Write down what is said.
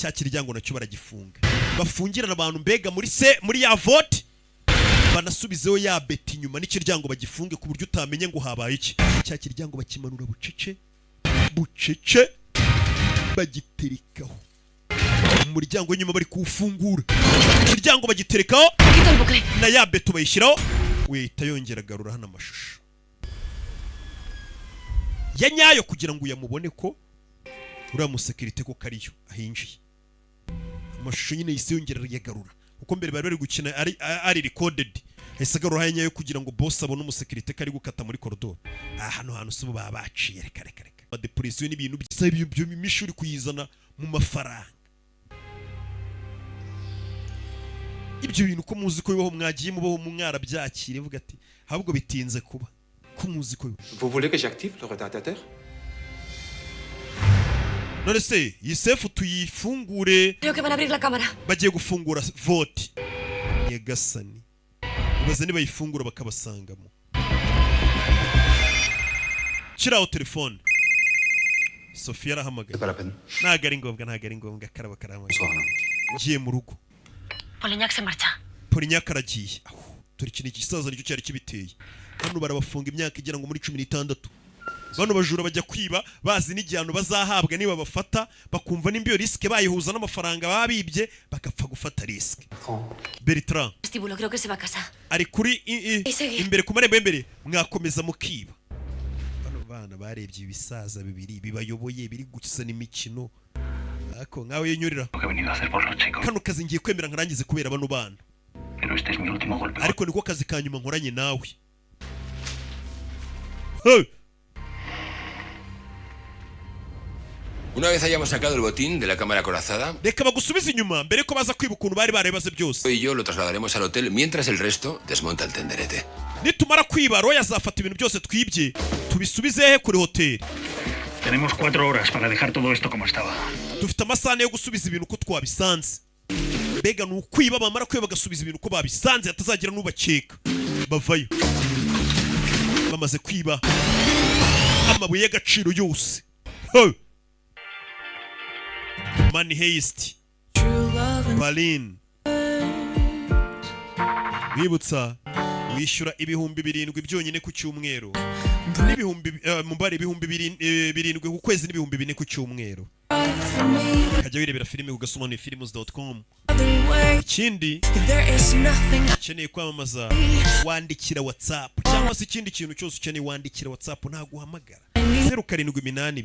cya kiryango nacyo baragifunga bafungirana abantu mbega muri ya vote banasubizeho ya beti inyuma n'ikiryango bagifunge ku buryo utamenye ngo habaye iki cya kiryango bakimanura bucece bagiterekaho umuryango nyuma bari kuwufungura ikiryango bagiterekaho na ya beto bayishyiraho wihita yongera garura hano amashusho ya nyayo kugira ngo uyamubone ko uriya musekirite ko kariyo ahinjiye amashusho nyine yise yongera yagarura uko mbere bari gukina ari recorded ese garura ya nyayo kugira ngo boss abone umusekirite kari gukata muri corridor hano hantu subo babaciye reka depression n'ibintu by'ibyo mishuri kuyizana mu mafaranga ibyo bintu ko muzi ko bibaho mwagiye mubaho mu mwara byakire vuga ati ahubwo bitinze kuba ko muzi ko Vous voulez que j'active le retardateur? none se yisefu tuyifungure Creo que van a abrir la cámara. bagiye gufungura vote nyagasani ubaze niba yifungura bakabasangamo kiraho telefone Sofia arahamagaye ntago ari ngombwa karaba karahamagaye ngiye mu rugo Polignac se marcha. Polignac aragiye turi kintu gisaza nicyo cyari kibiteye hano barabafunga imyaka igera ngo muri 16 bano bajura bajya kwiba bazi n'igihano bazahabwa niba bafata bakumva n'imbiyo risk bayihuza n'amafaranga babibye bagapfa gufata risk Bertrand Vestíbulo, creo que se va a casa. ari kuri imbere ku marembo imbere mwakomeza mukiba bano bana barebye ibisaza bibiri bibayoboye biri gusa n'imikino ako nkawe yenyurira kano kazi ngiye kwemera nkarangize kubera bano bana ariko niko kazi kanyuma nkoranye nawe Una vez hayamos sacado el botín de la cámara acorazada, reka bagusubize inyuma mbere ko baza kwiba ukuntu bari barebaze byose y yo lo trasladaremos al hotel mientras el resto desmonta el tenderete. nitumara kwiba Roy azafata ibintu byose twibye tubisubize he kuri hoteli Tenemos 4 horas para dejar todo esto como estaba. dufite amasahane yo gusubiza ibintu uko twabisanze mbega ni ukwiba bamara kwiba bagasubiza ibintu uko babisanze hatazagira n'ubakeka bavayo bamaze kwiba amabuye y'agaciro yose Money Heist Berlin bibutsa wishyura ibihumbi 7 byonyine ku cyumweru n'ibihumbi mubare ibihumbi 7 ku kwezi n'ibihumbi 4 ku cyumweru kajya wirebera filime ugasoma ni films.com ikindi ukeneye kwamamaza wandikira WhatsApp cyangwa se ikindi kintu cyose ukeneye wandikira WhatsApp ntaguhamagara 0788